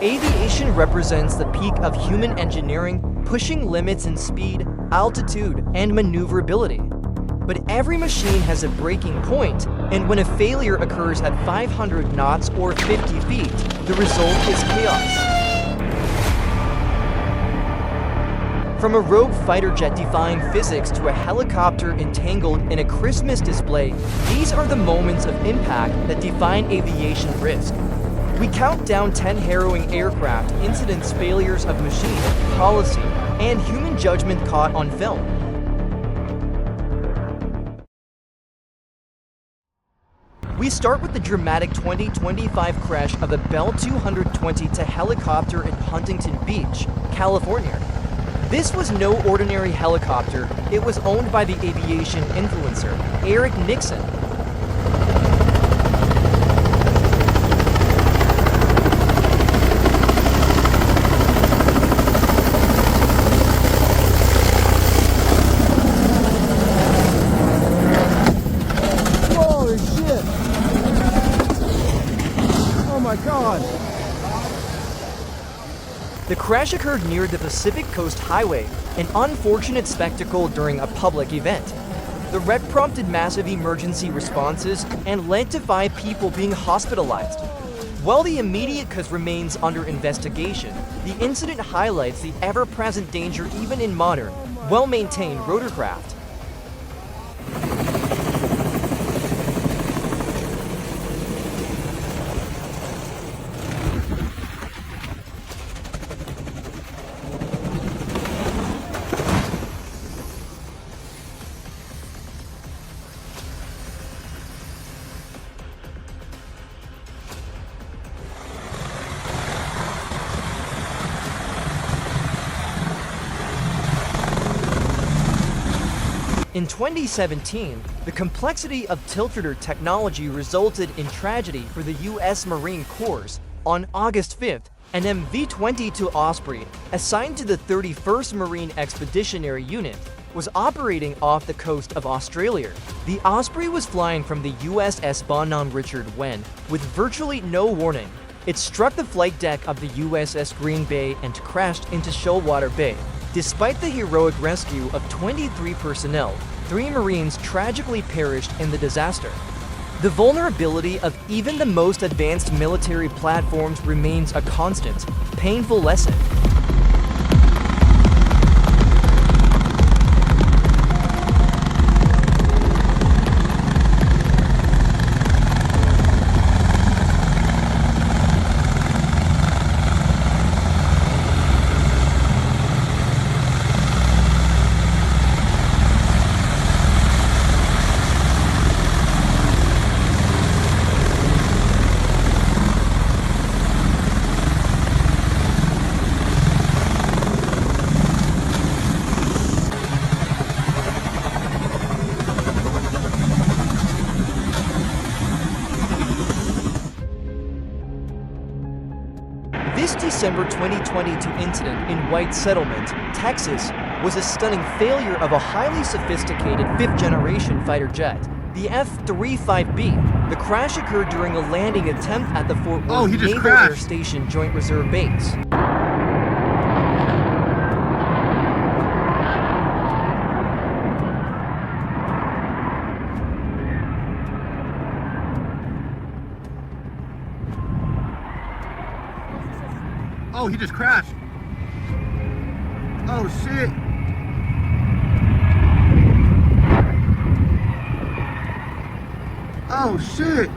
Aviation represents the peak of human engineering, pushing limits in speed, altitude, and maneuverability. But every machine has a breaking point, and when a failure occurs at 500 knots or 50 feet, the result is chaos. From a rogue fighter jet defying physics to a helicopter entangled in a Christmas display, these are the moments of impact that define aviation risk. We count down 10 harrowing aircraft incidents, failures of machine, policy, and human judgment caught on film. We start with the dramatic 2025 crash of a Bell 220 helicopter in Huntington Beach, California. This was no ordinary helicopter. It was owned by the aviation influencer, Eric Nixon. Holy shit! Oh my God! The crash occurred near the Pacific Coast Highway, an unfortunate spectacle during a public event. The wreck prompted massive emergency responses and led to 5 people being hospitalized. While the immediate cause remains under investigation, the incident highlights the ever-present danger even in modern, well-maintained rotorcraft. In 2017, the complexity of tiltrotor technology resulted in tragedy for the U.S. Marine Corps. On August 5th, an B-52 Osprey, assigned to the 31st Marine Expeditionary Unit, was operating off the coast of Australia. The Osprey was flying from the USS Bonhomme Richard when, with virtually no warning, it struck the flight deck of the USS Green Bay and crashed into Shoalwater Bay. Despite the heroic rescue of 23 personnel, 3 Marines tragically perished in the disaster. The vulnerability of even the most advanced military platforms remains a constant, painful lesson. This December 2022 incident in White Settlement, Texas, was a stunning failure of a highly sophisticated 5th-generation fighter jet, the F-35B. The crash occurred during a landing attempt at the Fort Worth Naval Air Station Joint Reserve Base. Oh, he just crashed. Oh, shit. Oh, shit.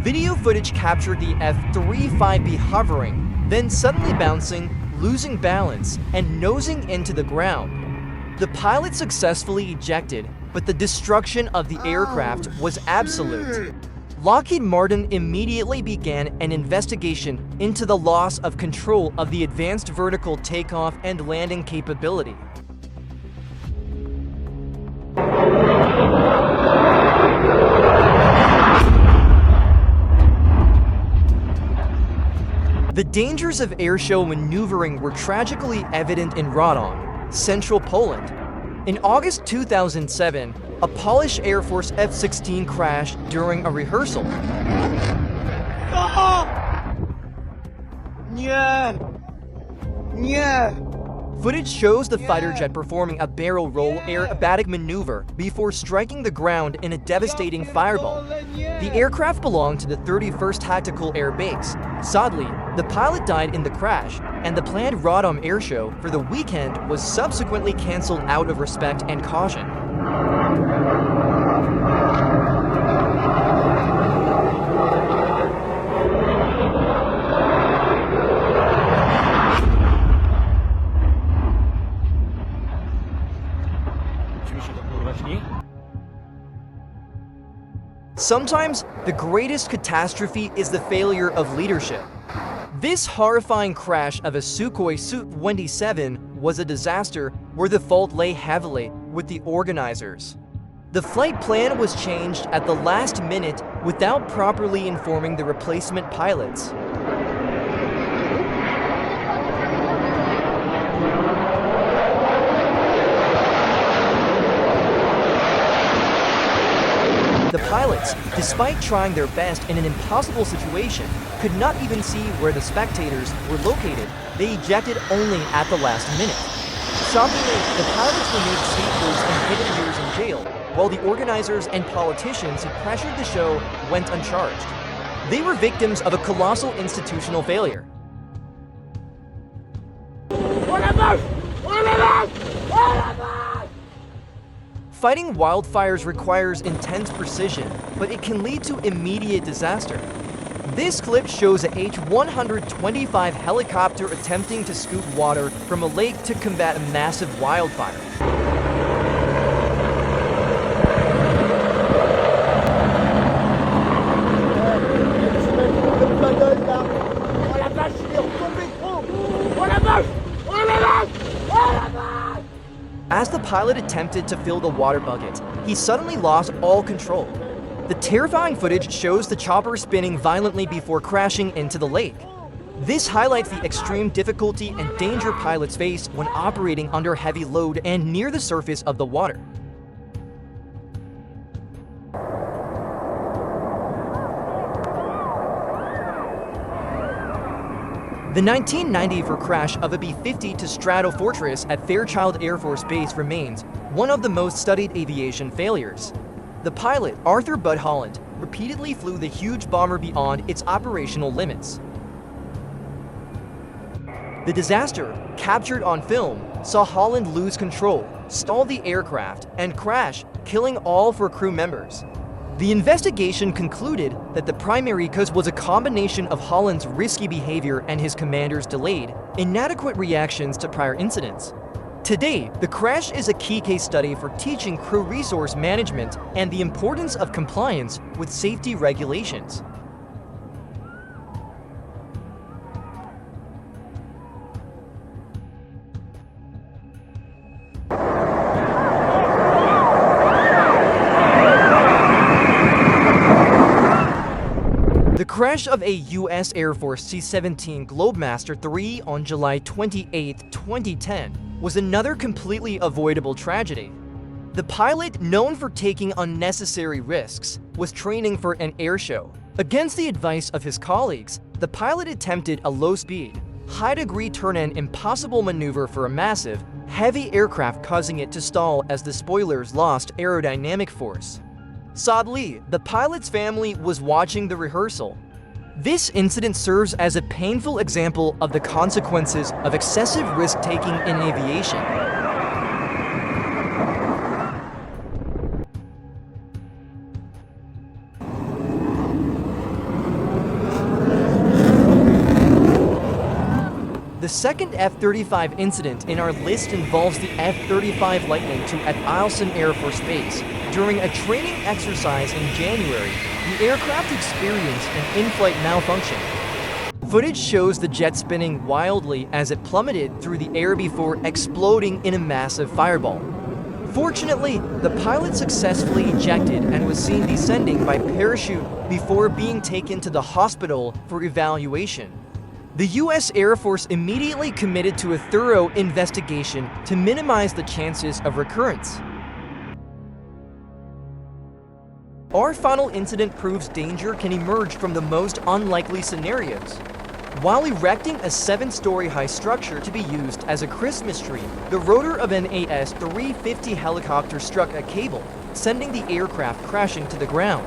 Video footage captured the F-35B hovering, then suddenly bouncing, losing balance, and nosing into the ground. The pilot successfully ejected, but the destruction of the aircraft was absolute. Lockheed Martin immediately began an investigation into the loss of control of the advanced vertical takeoff and landing capability. The dangers of airshow maneuvering were tragically evident in Radom, central Poland. In August 2007, a Polish Air Force F-16 crashed during a rehearsal. Footage shows the fighter jet performing a barrel roll aerobatic maneuver before striking the ground in a devastating fireball. The aircraft belonged to the 31st Tactical Air Base. Sadly, the pilot died in the crash, and the planned Rodom airshow for the weekend was subsequently canceled out of respect and caution. Sometimes, the greatest catastrophe is the failure of leadership. This horrifying crash of a Sukhoi Su-27 was a disaster where the fault lay heavily with the organizers. The flight plan was changed at the last minute without properly informing the replacement pilots. The pilots, despite trying their best in an impossible situation, could not even see where the spectators were located. They ejected only at the last minute. Shockingly, the pilots were made scapegoats and given years in jail, while the organizers and politicians who pressured the show went uncharged. They were victims of a colossal institutional failure. Fighting wildfires requires intense precision, but it can lead to immediate disaster. This clip shows a H-125 helicopter attempting to scoop water from a lake to combat a massive wildfire. As the pilot attempted to fill the water bucket, he suddenly lost all control. The terrifying footage shows the chopper spinning violently before crashing into the lake. This highlights the extreme difficulty and danger pilots face when operating under heavy load and near the surface of the water. The 1994 crash of a B-52 Stratofortress at Fairchild Air Force Base remains one of the most studied aviation failures. The pilot, Arthur Bud Holland, repeatedly flew the huge bomber beyond its operational limits. The disaster, captured on film, saw Holland lose control, stall the aircraft, and crash, killing all four crew members. The investigation concluded that the primary cause was a combination of Holland's risky behavior and his commander's delayed, inadequate reactions to prior incidents. Today, the crash is a key case study for teaching crew resource management and the importance of compliance with safety regulations. The crash of a U.S. Air Force C-17 Globemaster III on July 28, 2010 was another completely avoidable tragedy. The pilot, known for taking unnecessary risks, was training for an airshow. Against the advice of his colleagues, the pilot attempted a low-speed, high-degree turn-in impossible maneuver for a massive, heavy aircraft, causing it to stall as the spoilers lost aerodynamic force. Sadly, the pilot's family was watching the rehearsal. This incident serves as a painful example of the consequences of excessive risk-taking in aviation. The second F-35 incident in our list involves the F-35 Lightning II at Eielson Air Force Base. During a training exercise in January, the aircraft experienced an in-flight malfunction. Footage shows the jet spinning wildly as it plummeted through the air before exploding in a massive fireball. Fortunately, the pilot successfully ejected and was seen descending by parachute before being taken to the hospital for evaluation. The U.S. Air Force immediately committed to a thorough investigation to minimize the chances of recurrence. Our final incident proves danger can emerge from the most unlikely scenarios. While erecting a 7-story high structure to be used as a Christmas tree, the rotor of an AS-350 helicopter struck a cable, sending the aircraft crashing to the ground.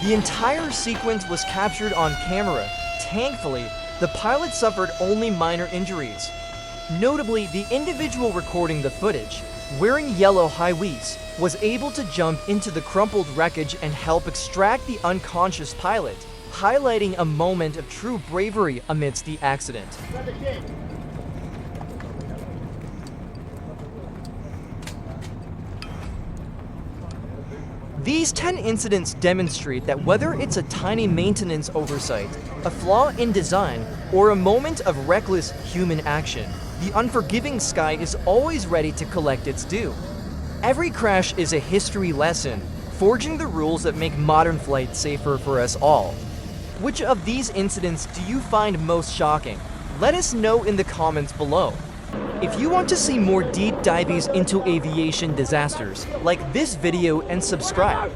The entire sequence was captured on camera. Thankfully, the pilot suffered only minor injuries. Notably, the individual recording the footage, wearing yellow high-vis, was able to jump into the crumpled wreckage and help extract the unconscious pilot, highlighting a moment of true bravery amidst the accident. These 10 incidents demonstrate that whether it's a tiny maintenance oversight, a flaw in design, or a moment of reckless human action, the unforgiving sky is always ready to collect its due. Every crash is a history lesson, forging the rules that make modern flight safer for us all. Which of these incidents do you find most shocking? Let us know in the comments below. If you want to see more deep dives into aviation disasters, like this video and subscribe.